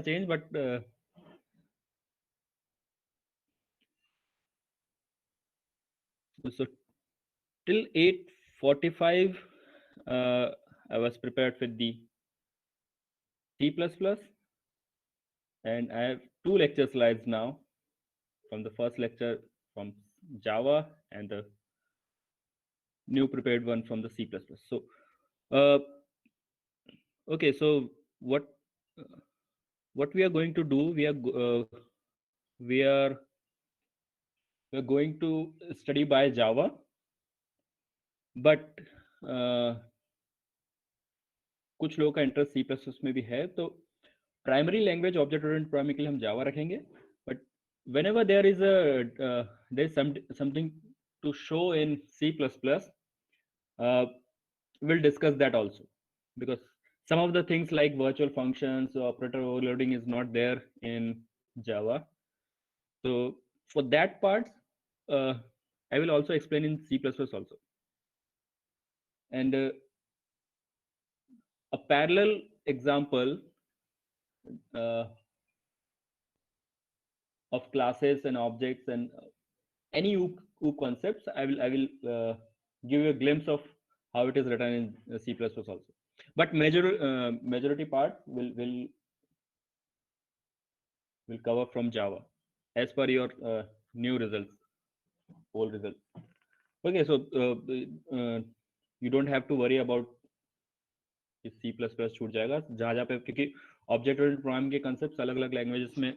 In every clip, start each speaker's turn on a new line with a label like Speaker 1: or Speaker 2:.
Speaker 1: change, but so till 8:45, I was prepared with the C++, and I have two lecture slides now from the first lecture from Java and the new prepared one from the C++. So, uh, okay, so uh, what we are going to do? We are we are going to study by Java, but कुछ लोगों का interest सी plus plus में भी है, तो primary language object oriented programming के लिए हम जावा रखेंगे, but whenever there is something to show in C plus plus, we'll discuss that also, because some of the things like virtual functions, operator overloading is not there in Java. So for that part, uh, I will also explain in C++ also. And a parallel example uh, of classes and objects and any OOP concepts, I will give you a glimpse of how it is written in C++ also. But majority part will cover from Java as per your new results, old results. Okay, so you don't have to worry about C plus plus छूट जाएगा जहाँ जहाँ पे, क्योंकि object oriented programming के concept अलग अलग languages में,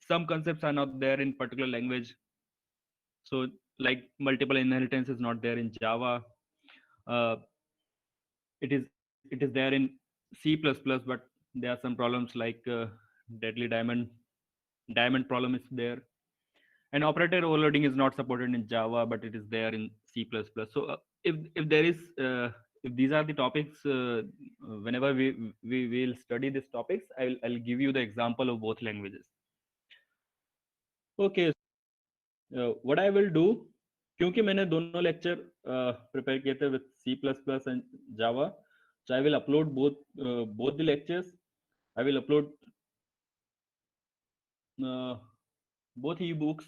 Speaker 1: some concepts are not there in particular language. So like multiple inheritance is not there in Java. uh, it is there in C++, but there are some problems like deadly diamond problem is there, and operator overloading is not supported in Java, but it is there in C++. So if there is if these are the topics, whenever we will study these topics, I'll give you the example of both languages. Okay, what I will do, क्योंकि मैंने दोनों lecture prepare किए थे with C++ and Java, so I will upload both the lectures. I will upload uh, both ebooks.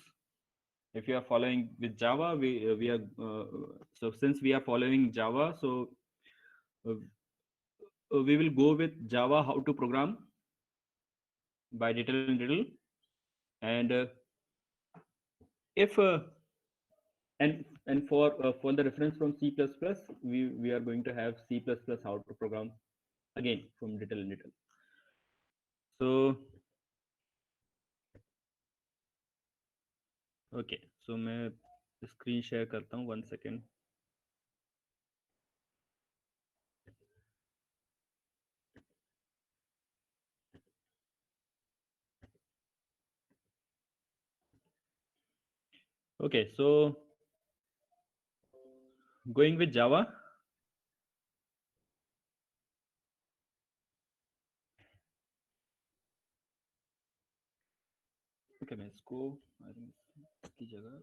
Speaker 1: If you are following with Java, we are so since we are following Java, so uh, we will go with Java how to program by detail and detail. And if and for the reference from C++, we are going to have C++ how to program again from detail and detail. So okay, so मैं screen share करता हूँ, 1 second. Okay, so going with Java. Okay, मैं इसको I think इसकी जगह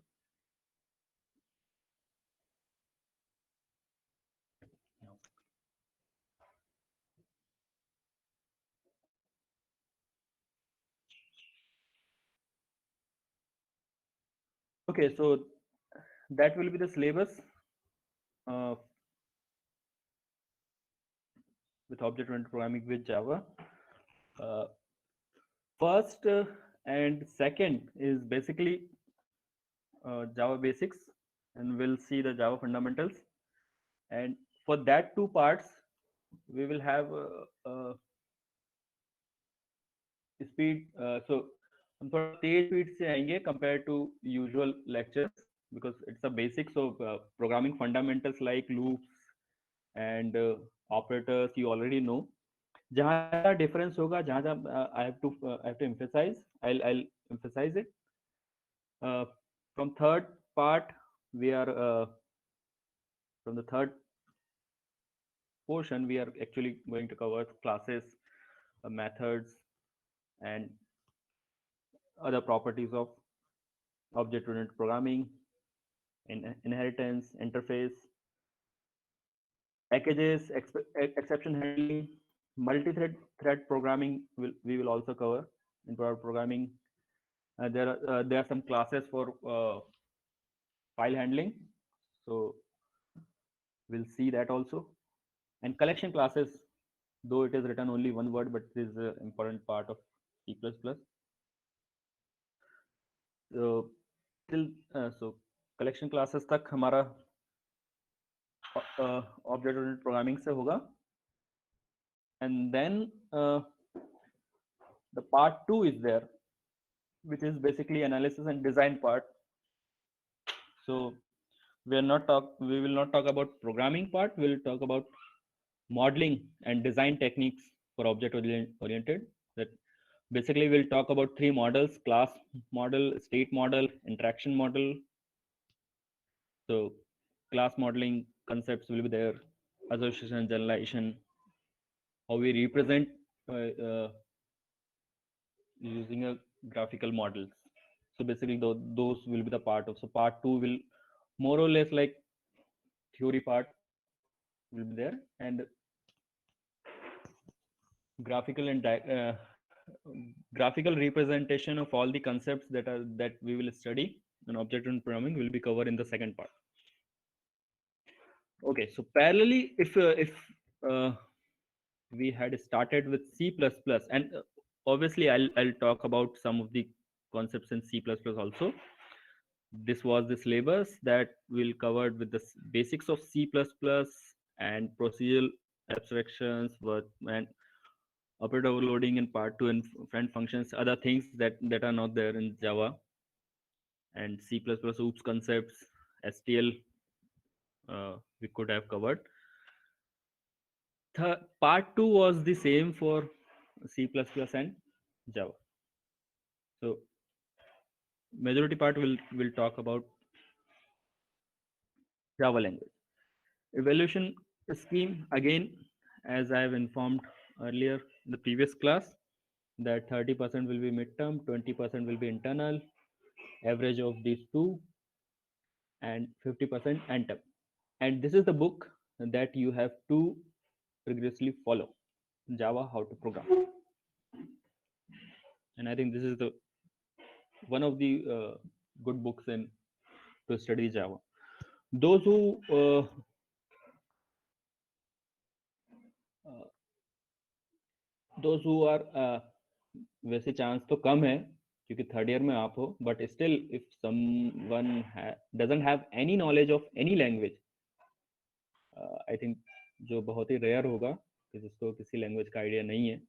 Speaker 1: okay, so that will be the syllabus uh, with object-oriented programming with Java. Uh, First and second is basically Java basics, and we'll see the Java fundamentals. And for that two parts, we will have speed. So हम थोड़ा तेज speed से आएंगे compared to usual lectures, because it's a basic. So programming fundamentals like loops and operators you already know. जहाँ difference होगा, जहाँ जहाँ I have to emphasize, I'll emphasize it. From third part, we are from the third portion, we are actually going to cover classes, methods, and other properties of object-oriented programming, inheritance, interface, packages, exception handling. Multi-thread programming we will also cover in product programming. There are some classes for file handling, so we'll see that also. And collection classes, though it is written only one word, but it is an important part of C++. So till so collection classes तक हमारा object oriented programming से होगा, and then the part 2 is there, which is basically analysis and design part. So we will not talk about programming part, we'll talk about modeling and design techniques for object oriented. That basically we'll talk about three models: class model, state model, interaction model. So class modeling concepts will be there: association, generalization, how we represent using a graphical models. So basically those will be the part of. So part 2 will more or less like theory part will be there, and graphical and graphical representation of all the concepts that we will study in object-oriented programming will be covered in the second part. Okay, so parallelly, if uh, we had started with C++, and obviously I'll talk about some of the concepts in C++ also. This was the syllabus that will covered with the basics of C++ and procedural abstractions, and operator overloading in part 2, and friend functions, other things that are not there in Java, and C++ OOPS concepts, STL we could have covered. Part 2 was the same for C++ and Java. So majority part will talk about Java language. Evaluation scheme, again, as I have informed earlier in the previous class, that 30% will be midterm, 20% will be internal, average of these two, and 50% end-term. And this is the book that you have to rigorously follow: Java How to Program. And I think this is the one of the good books in to study Java. Those who are वैसे chance तो कम है क्योंकि third year में आप हो, but still if someone doesn't have any knowledge of any language, I think जो बहुत ही rare होगा कि जिसको किसी लैंग्वेज का आइडिया नहीं है,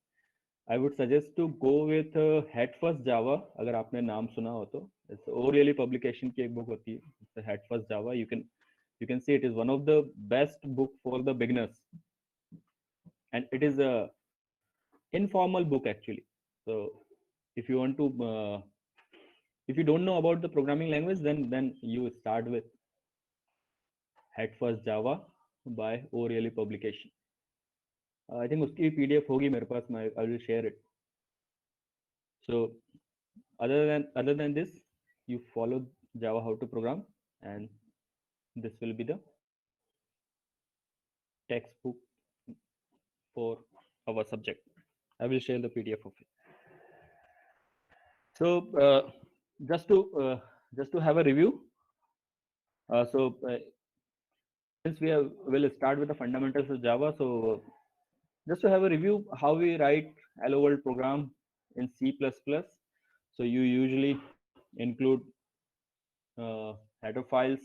Speaker 1: I would suggest to go with head first Java. अगर आपने नाम सुना हो तो ओरियली पब्लिकेशन की एक बुक होती है head first Java. You can see it is one of the best book for the beginners, and it is a informal book actually. So if you want to if you don't know about the programming language, then you start with head first Java by O'Reilly publication. I think उसकी PDF होगी मेरे पास, I will share it. So other than this, you follow Java How to Program, and this will be the textbook for our subject. I will share the PDF of it. So just to have a review, since we'll start with the fundamentals of Java. So just to have a review, how we write hello world program in C++. So you usually include header files,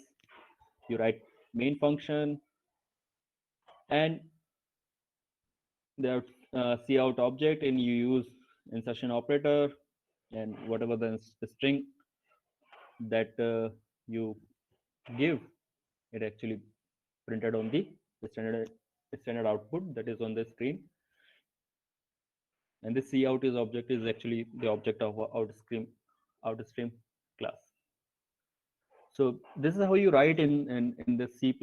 Speaker 1: you write main function, and the cout object, and you use insertion operator and whatever the string that you give, it actually printed on the standard output that is on the screen. And the cout is object is actually the object of outstream class. So this is how you write in the C++.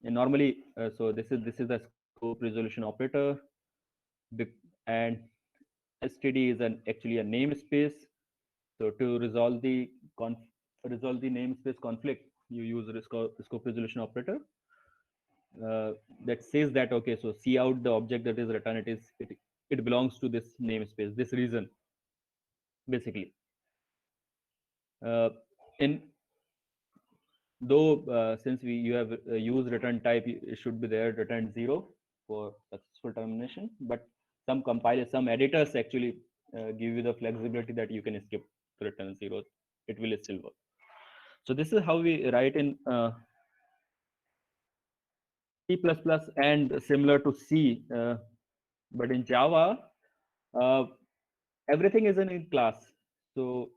Speaker 1: And normally, so this is the scope resolution operator, and std is actually a namespace. So to resolve the namespace conflict, you use the scope resolution operator. that says that okay, so see out the object that is returned, it belongs to this namespace, this region, basically. In though since you have used return type, it should be there return 0 for successful termination, but some compilers, some editors actually give you the flexibility that you can skip return 0, it will still work. So this is how we write in C++ and similar to C, but in Java, uh, everything is in a class. So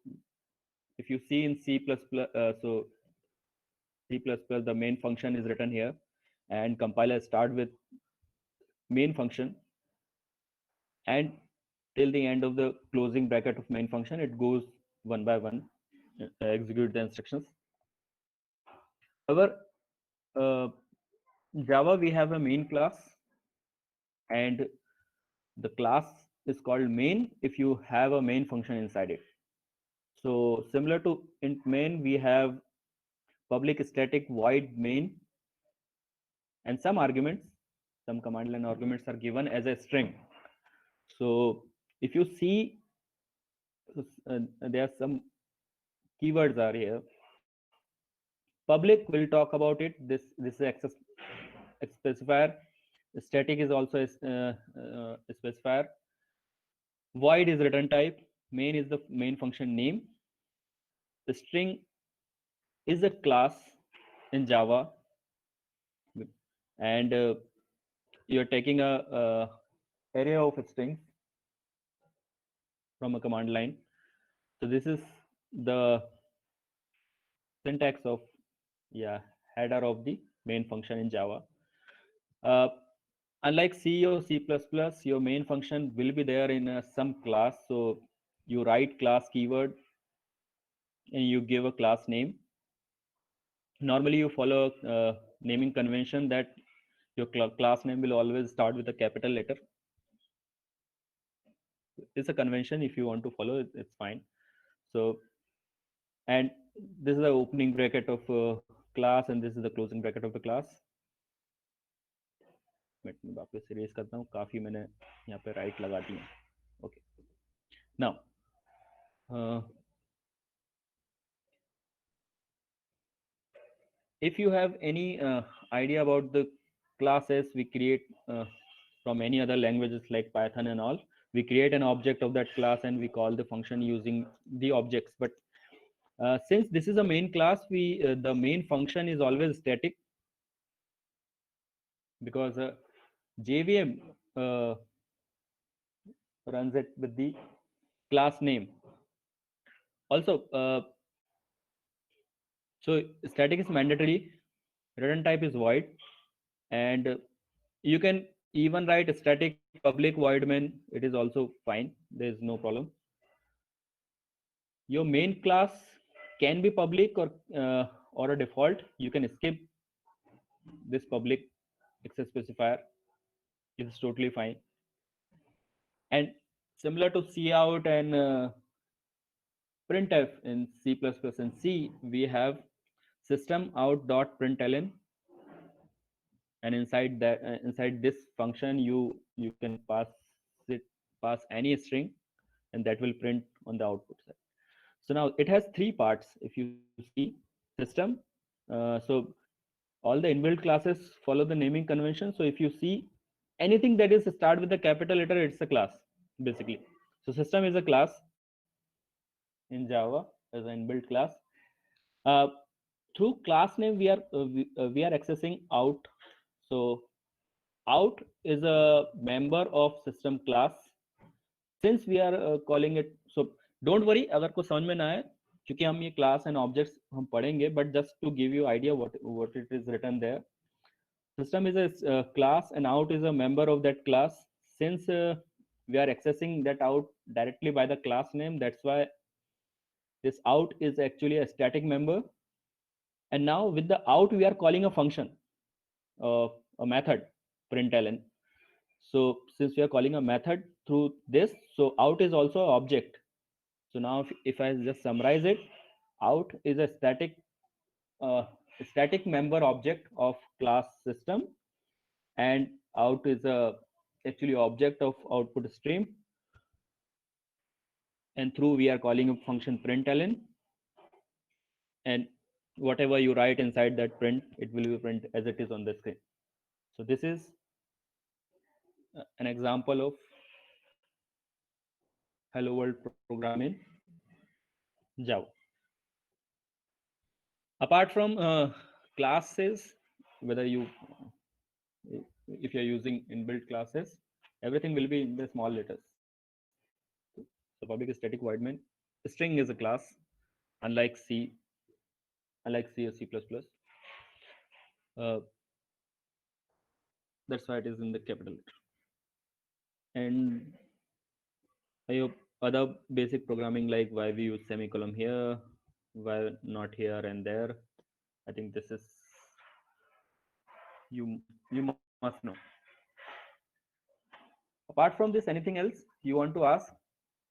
Speaker 1: if you see in C++, so C++, the main function is written here, and compiler start with main function, and till the end of the closing bracket of main function, it goes one by one, execute the instructions. However, uh, Java, we have a main class, and the class is called main if you have a main function inside it. So similar to int main, we have public static void main, and some arguments, some command line arguments are given as a string. So if you see, there are some keywords are here. Public, will talk about it. This is access specifier. Static is also a specifier. Void is return type. Main is the main function name. The string is a class in Java, and you're taking a array of strings from a command line. So this is the syntax of header of the main function in Java. Uh, Unlike C or C++, your main function will be there in some class. So you write class keyword and you give a class name. Normally, you follow naming convention that your class name will always start with a capital letter. It's a convention. If you want to follow it, it's fine. So, and this is the opening bracket of class, and this is the closing bracket of the class. मैं वापस erase करता हूँ, काफी मैंने यहाँ पे right लगा दी है. Okay. Now, if you have any idea about the classes we create from any other languages like Python and all, we create an object of that class and we call the function using the objects. But since this is a main class, the main function is always static, because JVM runs it with the class name. Also, so static is mandatory, return type is void, and you can even write a static public void main. It is also fine. There is no problem. Your main class can be public or a default. You can skip this public access specifier. It's totally fine. And similar to cout and printf in C++ and C, we have system out dot println, and inside that inside this function you can pass any string, and that will print on the output side. So now it has three parts. If you see system, so all the inbuilt classes follow the naming convention. So if you see anything that is start with a capital letter, it's a class basically. So system is a class in Java as an inbuilt class. Uh, Through class name we are accessing out. So out is a member of system class. Since we are calling it, so don't worry अगर कुछ समझ में ना आए, क्योंकि हम ये class and objects हम पढ़ेंगे, but just to give you idea what it is written there. System is a class and out is a member of that class. Since we are accessing that out directly by the class name, that's why this out is actually a static member. And now with the out we are calling a function, a method, println. So since we are calling a method through this, so out is also an object. So now if I just summarize it, out is a static member object of class system, and out is a actually object of output stream, and through we are calling a function println, and whatever you write inside that print, it will be print as it is on the screen. So this is an example of hello world program in Java. Apart from classes, whether you if you're using inbuilt classes, everything will be in the small letters. So public static void main string is a class, unlike C or C++. That's why it is in the capital letter. And I hope other basic programming, like why we use semicolon here, why not here and there, I think this is you must know. Apart from this, anything else you want to ask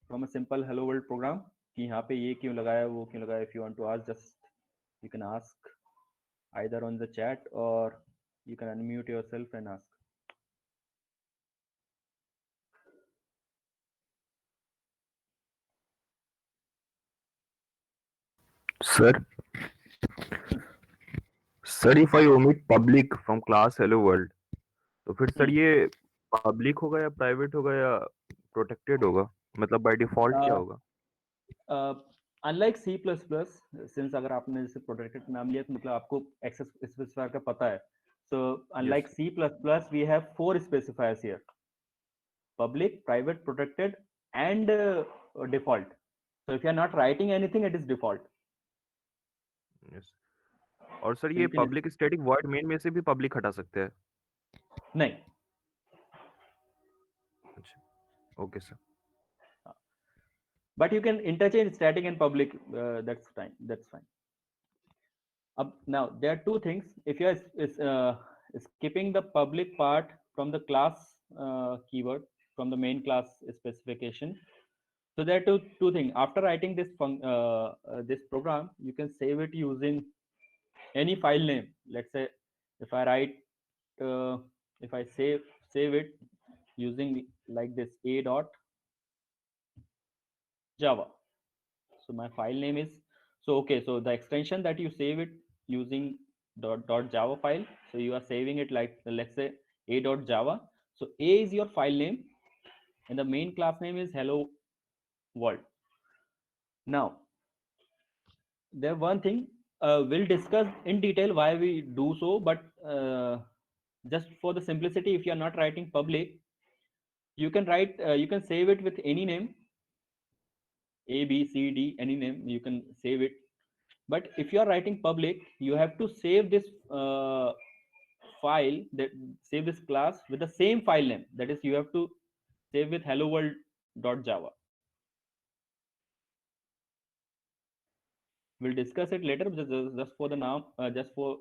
Speaker 1: from a simple hello world program कि यहाँ पे ये क्यों लगाया वो क्यों लगाया? If you want to ask, just you can ask either on the chat or you can unmute yourself and ask.
Speaker 2: Sir, sir, if I omit public from class hello world, तो फिर सर ये public होगा या private होगा या protected होगा? मतलब by default क्या होगा?
Speaker 1: अनलाइक C++, सिंस अगर आपने जैसे प्रोटेक्टेड नाम लिया तो मतलब आपको एक्सेस स्पेसिफायर का पता है. So unlike
Speaker 2: Yes.
Speaker 1: C++, we have 4 specifiers here: public, private, protected, and default. So if you are not writing anything, it is default.
Speaker 2: Yes. और सर
Speaker 1: So
Speaker 2: ये
Speaker 1: you can
Speaker 2: public static void main में से भी public हटा सकते हैं?
Speaker 1: नहीं.
Speaker 2: अच्छा, okay sir.
Speaker 1: But you can interchange static and public. That's fine. That's fine. Now there are two things. If you are skipping the public part from the class keyword from the main class specification, so there are two things. After writing this program, you can save it using any file name. Let's say if I write if I save it using like this a dot java. So my file name is, so okay, so the extension that you save it using dot java file, so you are saving it like, let's say, a dot java. So a is your file name and the main class name is hello world. Now there one thing, we'll discuss in detail why we do so, but just for the simplicity, if you are not writing public, you can write you can save it with any name, a b c d, any name you can save it. But if you are writing public, you have to save this file, that save this class with the same file name, that is you have to save with hello world.java. We'll discuss it later, but just for the now, just for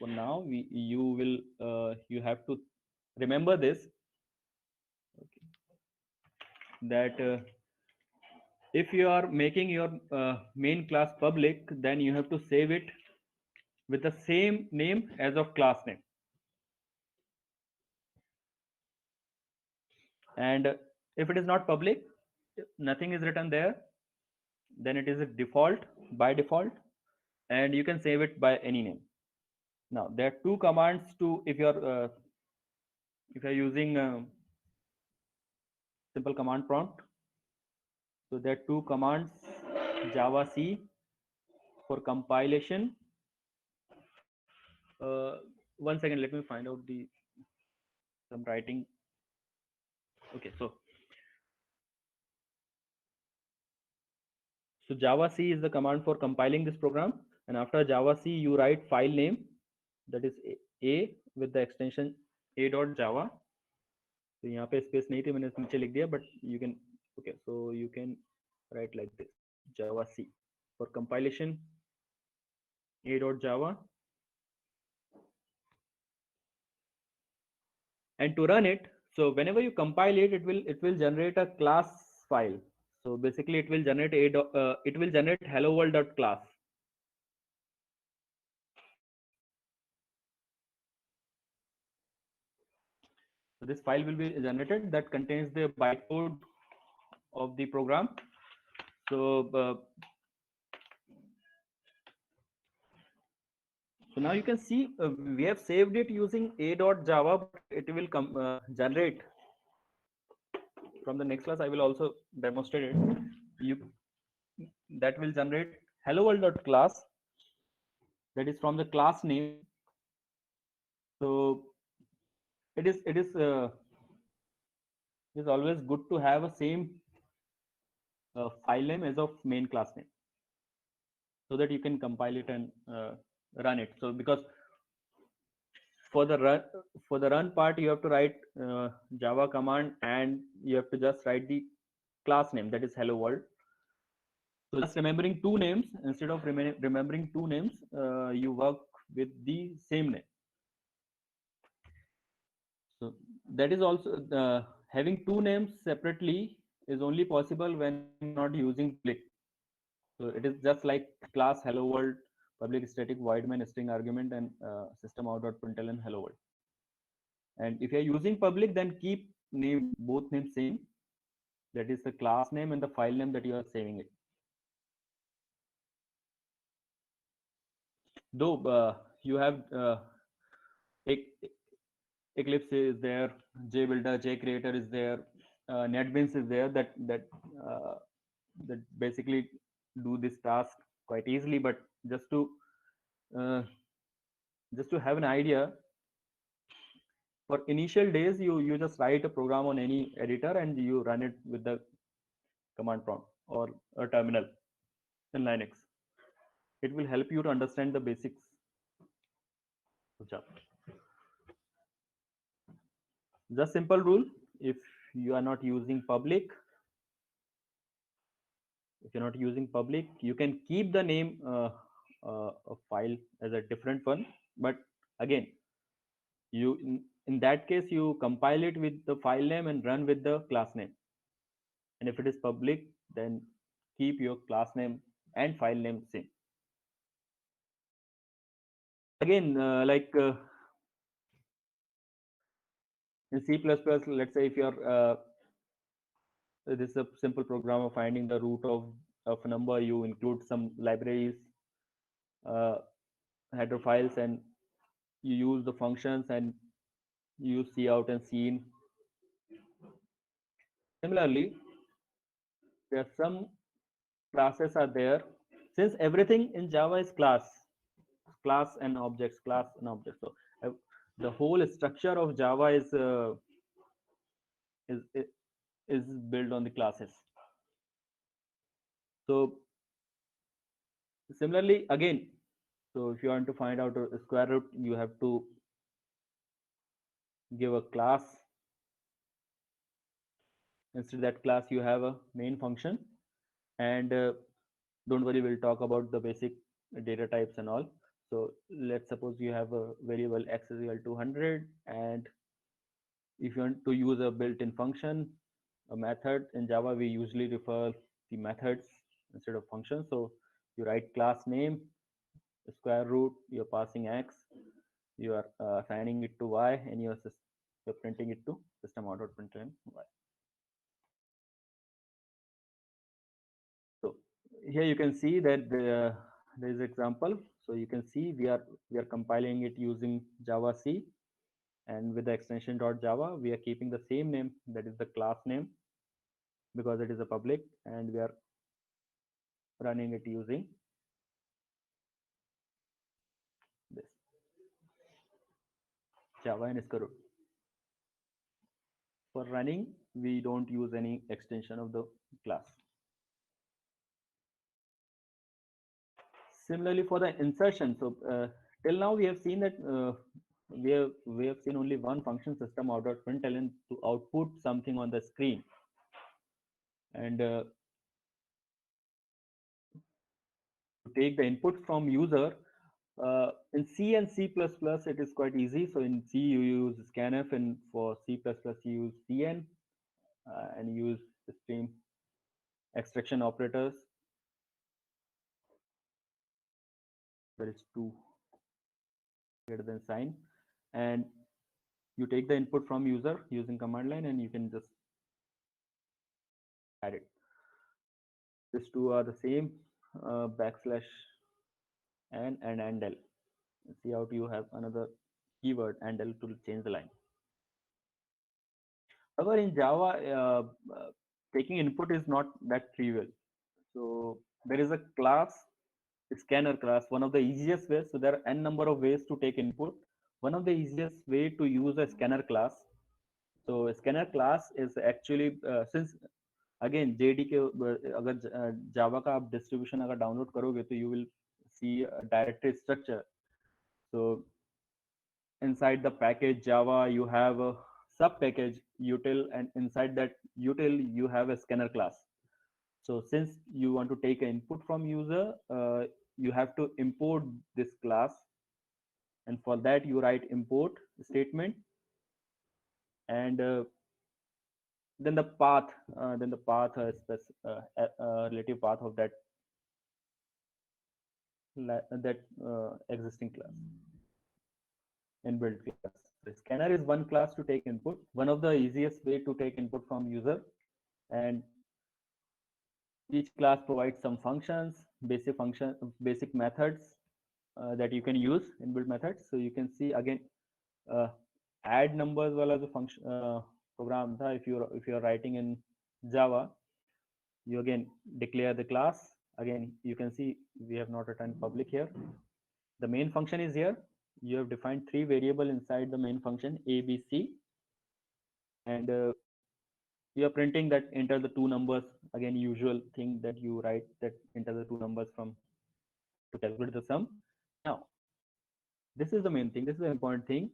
Speaker 1: now, you have to remember this, okay, that if you are making your main class public, then you have to save it with the same name as of class name. And if it is not public, nothing is written there, then it is a default, by default, and you can save it by any name. Now there are two commands to, if you're using simple command prompt. So there are two commands, java c for compilation. One second, let me find out the some writing. Okay, so java c is the command for compiling this program, and after java c you write file name, that is a with the extension a dot java. तो यहाँ पे space नहीं थी, मैंने नीचे लिख दिया, but you can, okay, so you can write like this, java c for compilation a dot java, and to run it, so whenever you compile it, it will generate a class file. So basically it will generate it will generate hello world dot class. So this file will be generated that contains the bytecode of the program. So so now you can see we have saved it using a.java, but it will generate from the next class. I will also demonstrate it. You that will generate hello world.class, that is from the class name. So it is always good to have a same file name as of main class name, so that you can compile it and run it. So because for the run part you have to write Java command, and you have to just write the class name, that is hello world. So just remembering two names, instead of remembering two names, you work with the same name. So that is also having two names separately is only possible when not using public. So it is just like class hello world, public static void main string argument, and system out.println hello world. And if you are using public, then keep both names same, that is the class name and the file name that you are saving it. Though you have Eclipse is there, JBuilder, JCreator is there, NetBeans is there, uh, that basically do this task quite easily. But uh, just to have an idea, for initial days, you just write a program on any editor and you run it with the command prompt or a terminal in Linux. It will help you to understand the basics of Java. Just simple rule: if you are not using public, you can keep the name of file as a different one. But again, in that case, you compile it with the file name and run with the class name. And if it is public, then keep your class name and file name same. Again, in C++, let's say if you're this is a simple program of finding the root of a number, you include some libraries, header files, and you use the functions, and you use cout and cin. Similarly, there are some classes are there. Since everything in Java is class and objects. So the whole structure of Java is is built on the classes. So similarly, again, so if you want to find out a square root, you have to give a class. Instead of that class, you have a main function. And don't worry, we'll talk about the basic data types and all. So let's suppose you have a variable x is equal to 100, and if you want to use a built-in function, a method, in Java we usually refer the methods instead of functions. So you write class name, square root, you're passing x, you are assigning it to y, and you're printing it to system out.println y. So here you can see that there is example. So you can see we are compiling it using Java C, and with the extension .java we are keeping the same name, that is the class name, because it is a public, and we are running it using this Java and Screw. For running, we don't use any extension of the class. Similarly, for the insertion, so till now we have seen that we have seen only one function, system out.println, to output something on the screen. And to take the input from user, in C and C++, it is quite easy. So in C, you use scanf, and for C++, you use cn, and use stream extraction operators. There is 2 greater than sign. And you take the input from user using command line and you can just add it. These two are the same, backslash and andl. See out you have another keyword andl to change the line. However, in Java, taking input is not that trivial. So there is a class, scanner class, one of the easiest ways. So there are n number of ways to take input. One of the easiest way to use a scanner class. So a scanner class is actually since again JDK अगर Java का आप distribution अगर download करोगे तो you will see a directory structure. So inside the package Java you have a sub package util, and inside that util you have a scanner class. So since you want to take an input from user, you have to import this class, and for that you write import statement, and then the path, relative path of that existing class, inbuilt class. The scanner is one class to take input, one of the easiest way to take input from user, and each class provides some functions, basic methods that you can use, inbuilt methods. So you can see again, add numbers wala jo function program tha, if you're writing in Java, you again declare the class. Again, you can see we have not returned public here. The main function is here. You have defined 3 variable inside the main function a, b, c, and you are printing that enter the 2 numbers. Again, usual thing that you write, that enter the 2 numbers from to calculate the sum. Now, this is the main thing. This is the important thing.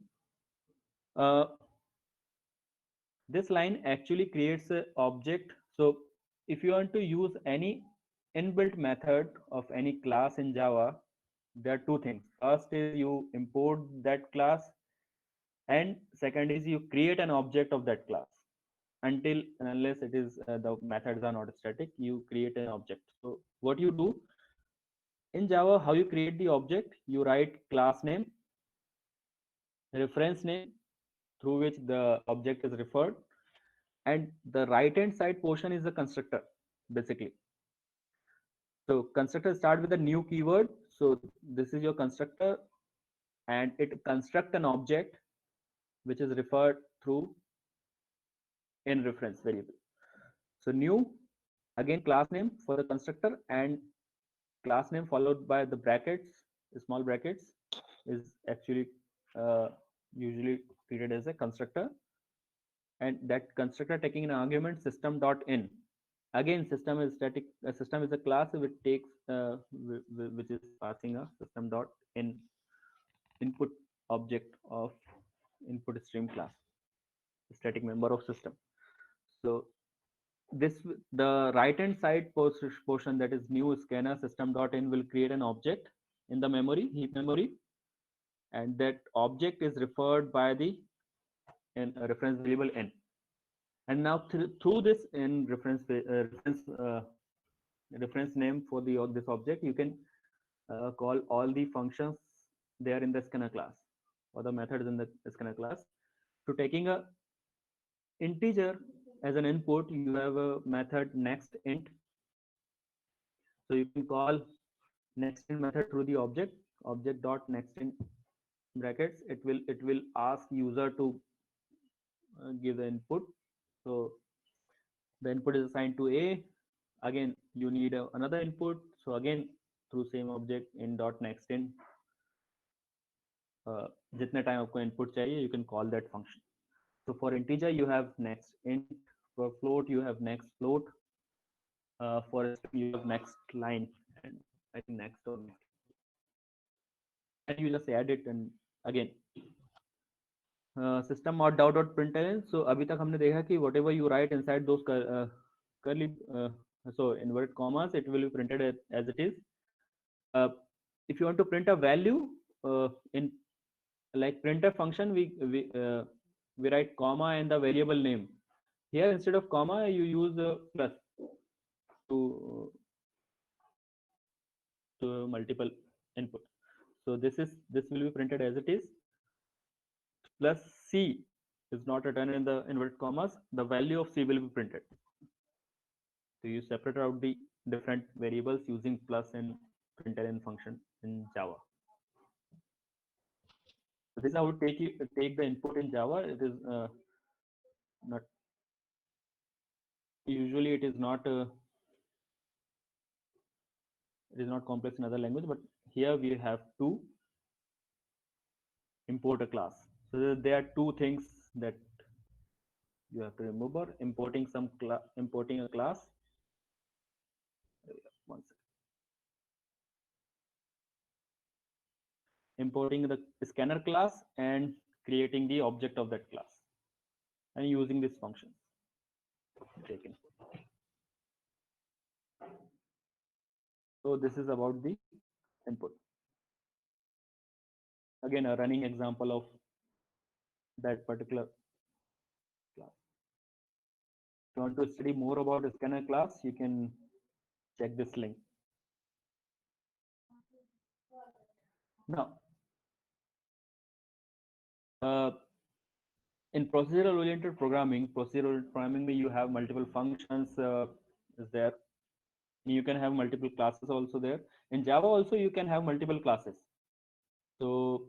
Speaker 1: This line actually creates an object. So if you want to use any inbuilt method of any class in Java, there are 2 things. First is you import that class, and second is you create an object of that class. Until and unless it is the methods are not static, you create an object. So what you do in Java, how you create the object, you write class name, reference name through which the object is referred, and the right hand side portion is the constructor basically. So constructor start with a new keyword. So this is your constructor, and it construct an object which is referred through in reference variable. So new, again class name for the constructor, and class name followed by the brackets, small brackets, is actually usually treated as a constructor, and that constructor taking an argument system.in. Again, system is static. System is a class which takes which is passing a system.in input object of input stream class, static member of system. So this, the right hand side portion, that is new scanner system.in, will create an object in the memory, heap memory, and that object is referred by the reference variable n. And now through this in reference name for the this object, you can call all the functions there in the scanner class, or the methods in the scanner class. So taking a integer as an input, you have a method next int. So you can call next int method through the object dot next int brackets. It will ask user to give the input. So the input is assigned to a. Again, you need another input. So again, through same object in dot next int, जितने time आपको input चाहिए, you can call that function. So for integer you have next int, for float you have next float, for string you have next line, and I think next or next, and you just add it, and again system dot println. So अभी तक हमने देखा कि whatever you write inside those curly so inverted commas, it will be printed as it is. If you want to print a value in like printf function, we write comma and the variable name. Here instead of comma you use plus to multiple input. So this will be printed as it is, plus c is not returned in the inverted commas, the value of C will be printed. So you separate out the different variables using plus and println function in Java. So this is how to take the input in Java. It is not usually it is not complex in other language, but here we have to import a class. So there are two things that you have to remember: importing a class. One second. Importing the scanner class and creating the object of that class and using this function taken. So this is about the input. Again, a running example of that particular class. If you want to study more about the scanner class, you can check this link. Now, in procedural oriented programming, you have multiple functions is there. You can have multiple classes also there. In Java also you can have multiple classes. So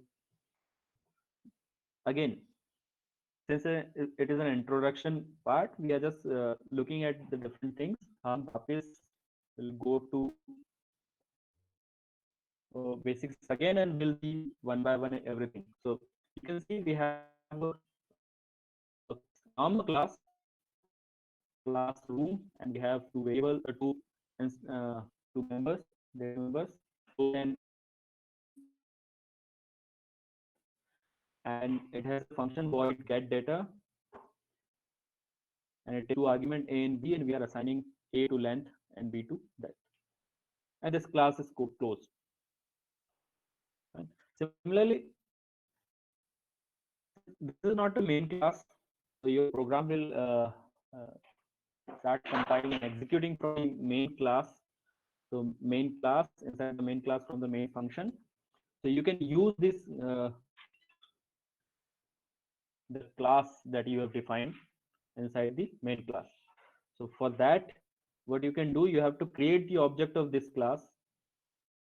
Speaker 1: again, since it is an introduction part, we are just looking at the different things. Bapis will go to basics again and we'll see one by one everything. So you can see we have a normal classroom, and we have two variables, two members, data members. So and it has a function void get data, and it takes two argument A and B, and we are assigning A to length and B to depth. And this class is closed. Right? Similarly, this is not a main class, so your program will start compiling and executing from the main class. So main class, inside the main class from the main function. So you can use this the class that you have defined inside the main class. So for that, what you can do, you have to create the object of this class.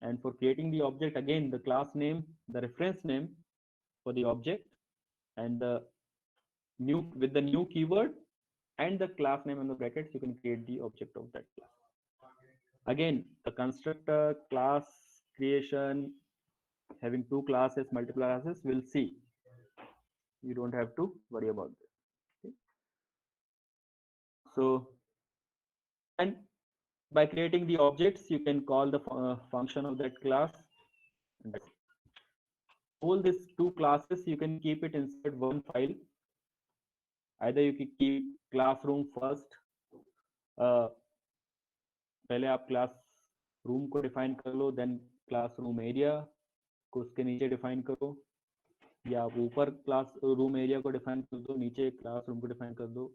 Speaker 1: And for creating the object, again, the class name, the reference name for the object, and the new keyword and the class name in the brackets, you can create the object of that class. Again, the constructor, class creation, having two classes, multiple classes, we'll see. You don't have to worry about this. Okay? So, and by creating the objects, you can call the function of that class. And that's it. All these two classes, you can keep it inside one file. Either you can keep classroom first. पहले आप class room को define कर लो, then classroom area को उसके नीचे define करो, या आप ऊपर क्लास रूम एरिया को डिफाइन कर दो, नीचे क्लासरूम को डिफाइन कर दो,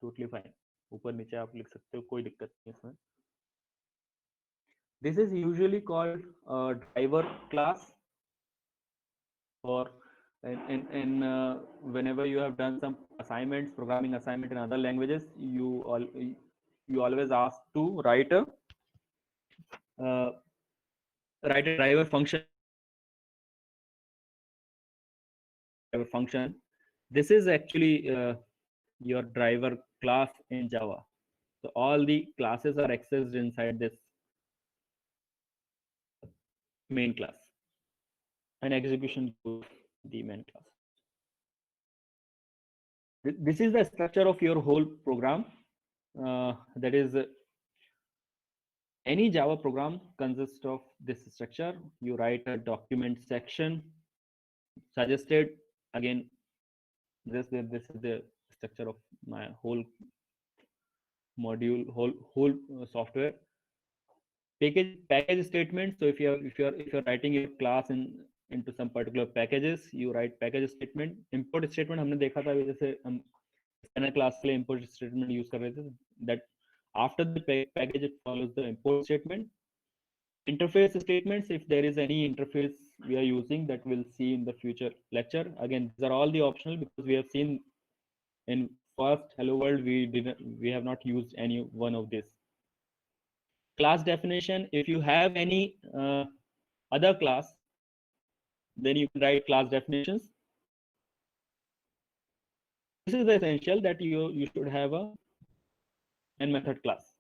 Speaker 1: टोटली फाइन. ऊपर नीचे आप लिख सकते हो, कोई दिक्कत नहीं इसमें. This is usually called a driver class, or whenever you have done some assignments, programming assignment in other languages, you always ask to write a driver function. This is actually your driver class in Java. So all the classes are accessed inside this main class, and execution to the main class. This is the structure of your whole program. That is, any Java program consists of this structure. You write a document section, suggested. Again, this is the structure of my whole module, whole software. Package statement. So if you're writing your class into some particular packages, you write package statement. Import statement हमने देखा था, जैसे हम scanner class के लिए import statement use कर रहे थे. That after the package, it follows the import statement. Interface statements, if there is any interface we are using, that we'll see in the future lecture. Again, these are all the optional, because we have seen in first hello world we have not used any one of this. Class definition, if you have any other class, then you can write class definitions. This is the essential that you should have a n method class.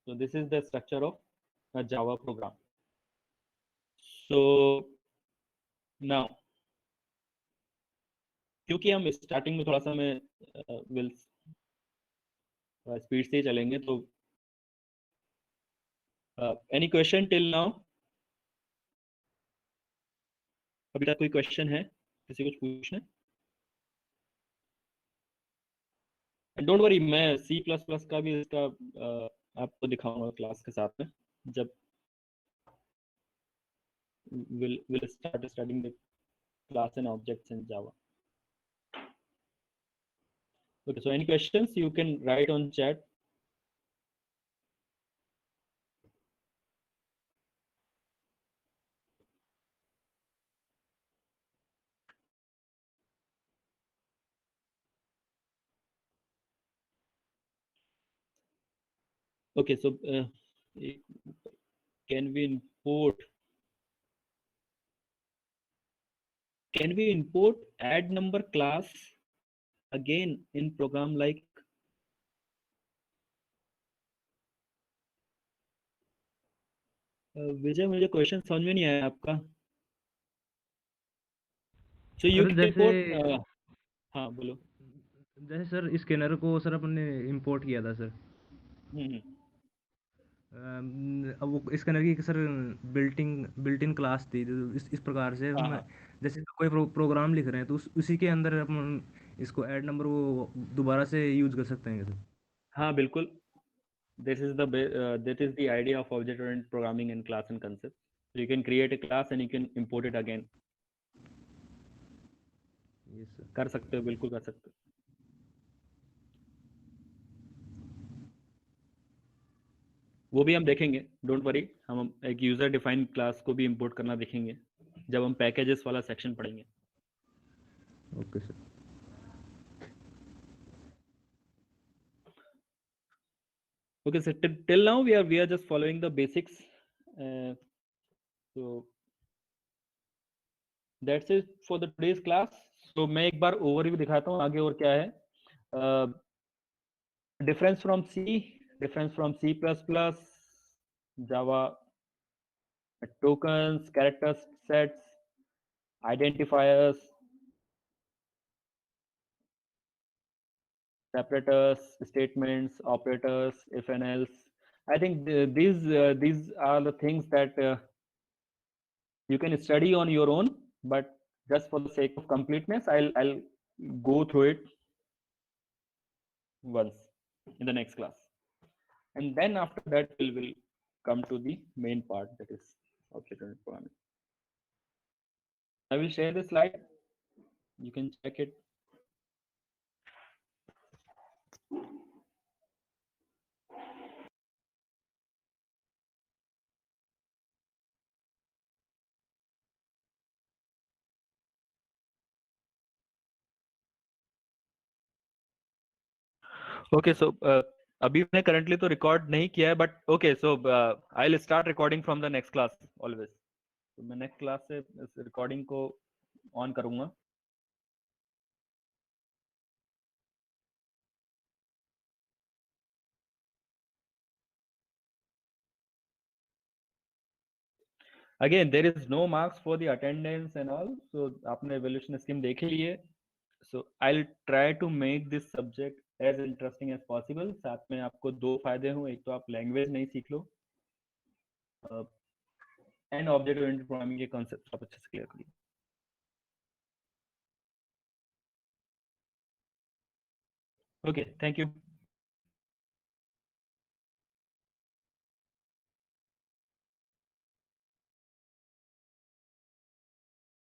Speaker 1: So this is the structure of a Java program. So now, क्योंकि हम starting में थोड़ा सा मैं will speed से चलेंगे, तो any question till now? अभी तक कोई क्वेश्चन है, किसी कुछ पूछना है? डोंट वरी, मैं C++ का भी इसका आपको दिखाऊंगा क्लास के साथ में, जब we'll start studying the class and objects in Java. Okay, so any questions you can write on chat. Okay, so can we import add number class again in program like विजय? मुझे question समझ में नहीं आया आपका. So you
Speaker 3: sir
Speaker 1: can
Speaker 3: जैसे
Speaker 1: import हाँ बोलो.
Speaker 3: जैसे सर स्कैनर को सर अपन ने इंपोर्ट किया था सर. अब वो स्कैनर की सर बिल्ट इन क्लास थी, तो इस प्रकार से हम
Speaker 1: हाँ
Speaker 3: जैसे कोई प्रोग्राम लिख रहे हैं तो उसी के अंदर अपन इसको ऐड नंबर वो दोबारा से यूज कर सकते हैं सर.
Speaker 1: हाँ बिल्कुल. This is the idea of object-oriented programming and class and concept. So you can create a class and you can import it again.
Speaker 3: Yes sir.
Speaker 1: कर सकते हो, बिल्कुल कर सकते हो. वो भी हम देखेंगे, डोंट वरी. हम एक यूजर डिफाइंड क्लास को भी इंपोर्ट करना देखेंगे जब हम पैकेजेस वाला सेक्शन पढ़ेंगे.
Speaker 3: Okay sir.
Speaker 1: Okay, so till now we are just following the basics. So that's it for the today's class. So मैं एक बार ओवरव्यू दिखाता हूँ आगे और क्या है. Difference from C, difference from C++, Java, tokens, character sets, identifiers, separators, statements, operators, if and else. I think these are the things that you can study on your own, but just for the sake of completeness, I'll go through it once in the next class, and then after that we'll come to the main part, that is object-oriented programming. I will share the slide. You can check it. Okay, so अभी मैंने currently तो record नहीं किया है, but okay, so I'll start recording from the next class always. तो मैं next class से इस recording को on करूँगा. Again, there is no marks for the attendance and all, so आपने evaluation scheme देख ही लिए. So I'll try to make this subject as interesting as possible. साथ में आपको दो फायदे हों, एक तो आप language नहीं सीख लो, and object-oriented programming के concepts आप अच्छे से clear करिए. Okay, thank you.